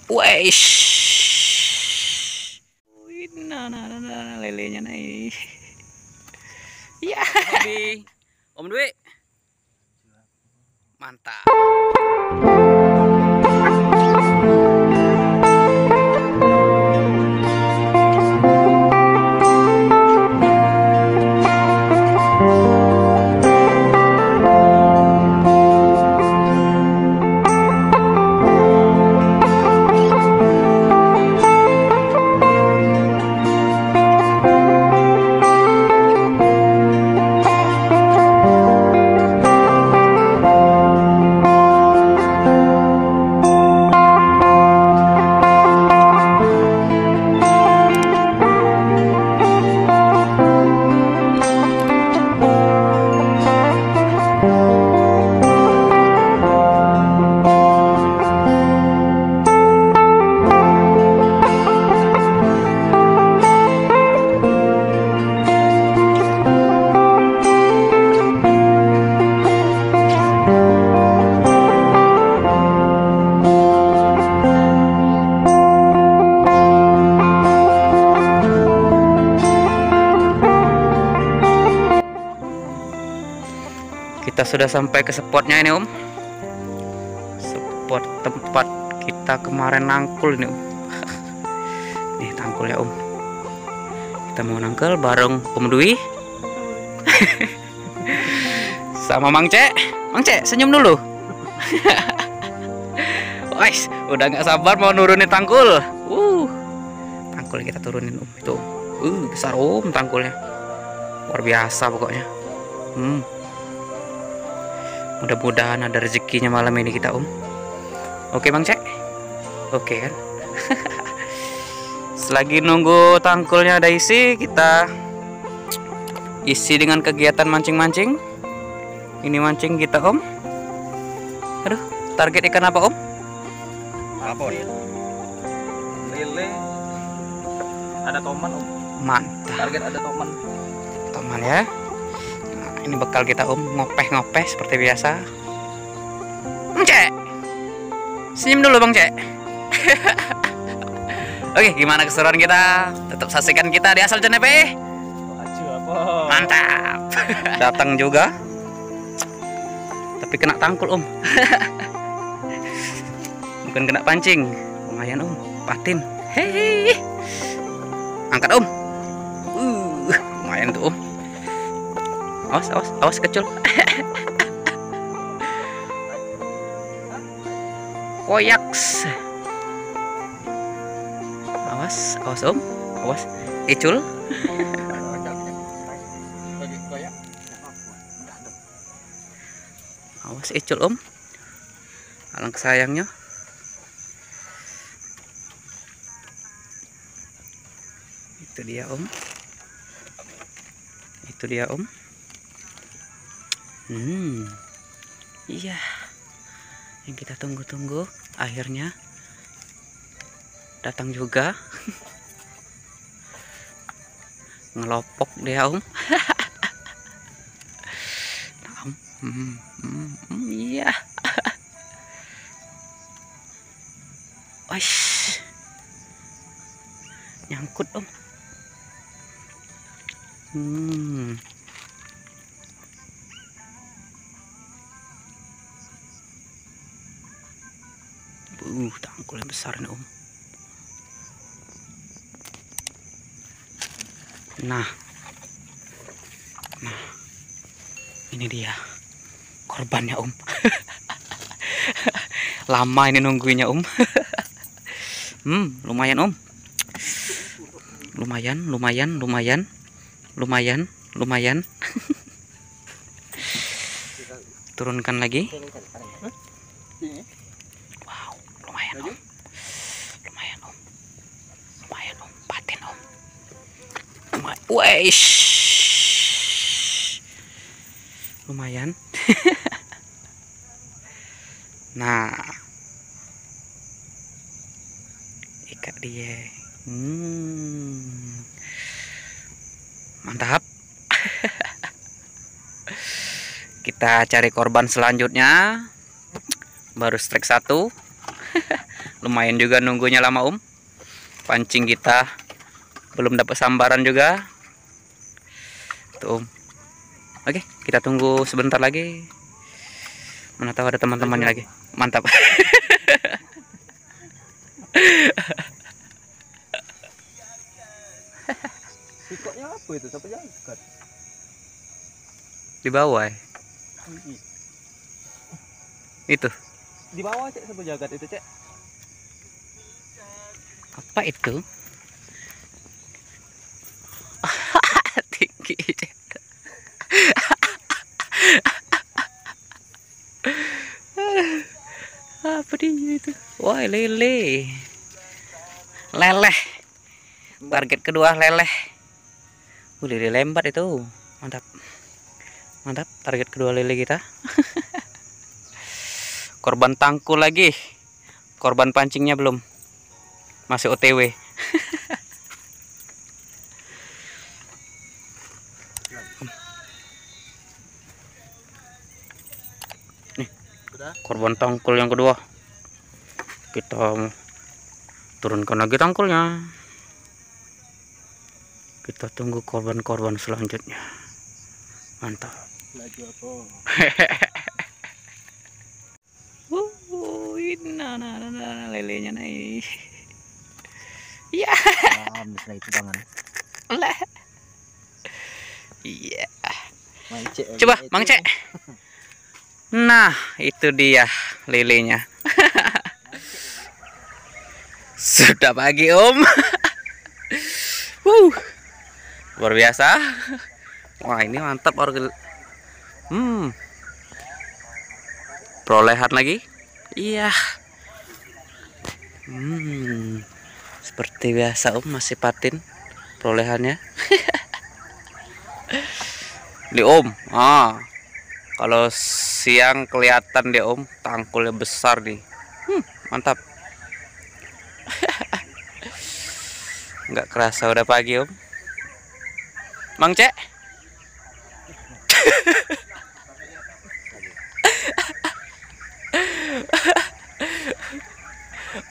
Wesh. Nah, lelenya nih. Ya. Om Dwi. Mantap. Kita sudah sampai ke spotnya ini Om. Spot tempat kita kemarin nangkul ini Om. Nih tangkul ya Om. Kita mau nangkul bareng Om Dwi sama Mang Cek. Mang Cek senyum dulu. Guys, udah nggak sabar mau nurunin tangkul. Tangkul kita turunin Om itu. Besar Om tangkulnya. Luar biasa pokoknya. Mudah-mudahan ada rezekinya malam ini kita Om. Oke Bang Cek. Oke kan. Selagi nunggu tangkulnya ada isi, kita isi dengan kegiatan mancing-mancing. Ini mancing kita Om. Aduh, target ikan apa Om? Papon. Lele. Ada toman Om. Mantap. Target ada toman. Toman ya. Ini bekal kita Om, ngopeh-ngopeh seperti biasa. Bang Cek, senyum dulu Bang Cek. Oke, gimana keseruan kita? Tetap saksikan kita di Asal Jenepe. Mantap. Datang juga, tapi kena tangkul Om. Bukan kena pancing. Lumayan Om, patin. Hei, angkat Om. Lumayan tuh Om. Awas kecil. Koyaks. Awas Om. Awas. Icul. Awas icul Om. Alangkah sayangnya. Itu dia Om. Itu dia Om. Iya, yang kita tunggu-tunggu akhirnya datang juga. Ngelopok dia Om. Iya. Wais, nyangkut Om. Tangkul yang besar nih Om. Nah, ini dia korbannya Om. Lama ini nungguinnya Om. Lumayan Om. Lumayan. Turunkan lagi. Lumayan Om, patin Om. Wesh. Lumayan. Nah, ikat dia. Mantap. Kita cari korban selanjutnya. Baru strike 1. Lumayan juga nunggunya lama pancing kita belum dapat sambaran juga tuh Oke, kita tunggu sebentar lagi. Mana tahu ada teman-temannya lagi. Mantap. Sikoknya apa itu? Siapa jagat? Di bawah. Itu. Di bawah cek siapa jagat itu cek? Apa itu? Tinggi. Apa dia itu? Wah, lele. Leleh. Target kedua leleh. Lele lembat itu. Mantap. Mantap, target kedua lele kita. Korban tangkul lagi. Korban pancingnya belum. Masih OTW. Nih, korban tangkul yang kedua. Kita turunkan lagi tangkulnya. Kita tunggu korban-korban selanjutnya. Mantap. Laju apa? Nah, lelenya naik. Ya. Misalnya itu tangan. Lah. Iya. Mangcek. Coba, Mang Cek. Nah, itu dia lelenya. Sudah pagi, Om. Luar biasa. Wah, ini mantap organ. Perolehan lagi. Iya. Seperti biasa, Om, masih patin perolehannya. Di Om. Kalau siang kelihatan deh, Om, tangkulnya besar nih. Mantap. Nggak kerasa udah pagi, Om. Mang Cek.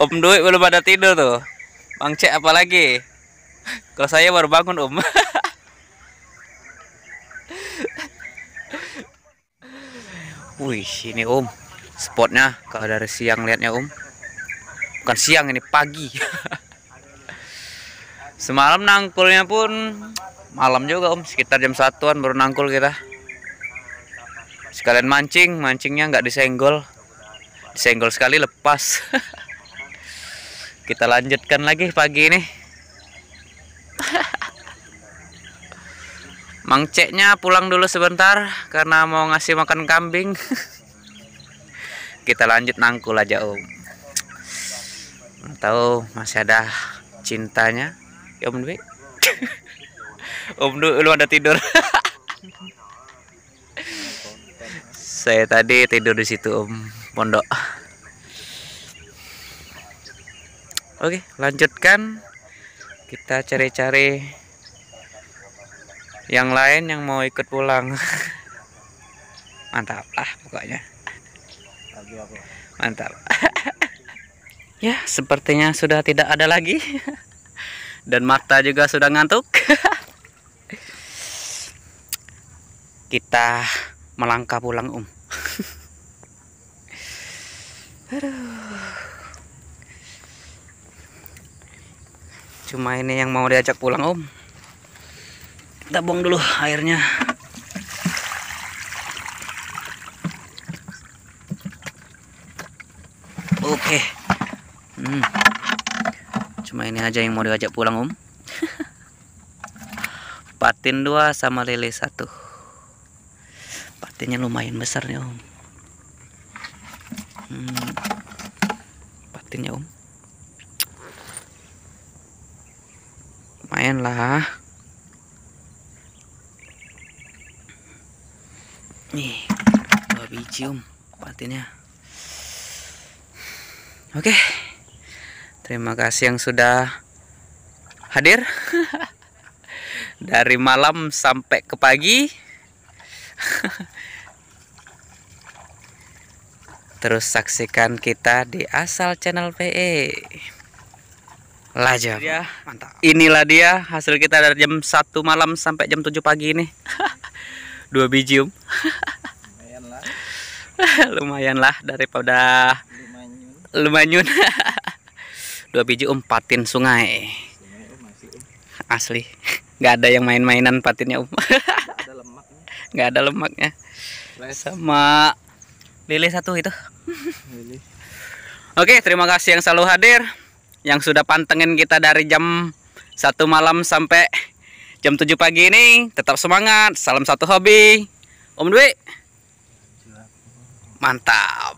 Om Duit belum pada tidur tuh. Mang Cek apalagi. Kalau saya baru bangun, Om. Wih, ini Om, spotnya kalau dari siang lihatnya, Om. Bukan siang, ini pagi. Semalam nangkulnya pun malam juga, Om, sekitar jam 1-an baru nangkul kita. Sekalian mancingnya nggak disenggol. Disenggol sekali lepas. Kita lanjutkan lagi pagi ini. Mang Ceknya pulang dulu sebentar karena mau ngasih makan kambing. Kita lanjut nangkul aja, Om. Tahu masih ada cintanya ya, Om Dwi. Om Dwi belum ada tidur. Saya tadi tidur di situ, Om, pondok. Oke, lanjutkan. Kita cari-cari yang lain yang mau ikut pulang. Mantap pokoknya. Mantap. Ya, sepertinya sudah tidak ada lagi. Dan mata juga sudah ngantuk. Kita melangkah pulang, Om. Aduh. Cuma ini yang mau diajak pulang, Om. Kita buang dulu airnya. Oke. Cuma ini aja yang mau diajak pulang, Om. Patin 2 sama lele 1. Patinnya lumayan besar nih, Om. Patinnya, Om. Lumayan lah. Nih, 2 biji, Om, patinnya. Oke. Terima kasih yang sudah hadir. Dari malam sampai ke pagi. Terus saksikan kita di Asal Channel PE. Lajab. Ya, mantap. Inilah dia hasil kita dari jam 1 malam sampai jam 7 pagi ini. 2 biji Lumayan lah. lumayan lah daripada lumayan. 2 biji patin sungai. Masih Asli. Nggak ada yang main-mainan patinnya ada lemaknya. Nggak ada lemaknya. Sama lele satu itu. Oke, terima kasih yang selalu hadir, yang sudah pantengin kita dari jam 1 malam sampai jam 7 pagi ini. Tetap semangat, salam satu hobi. Om Dwi, mantap.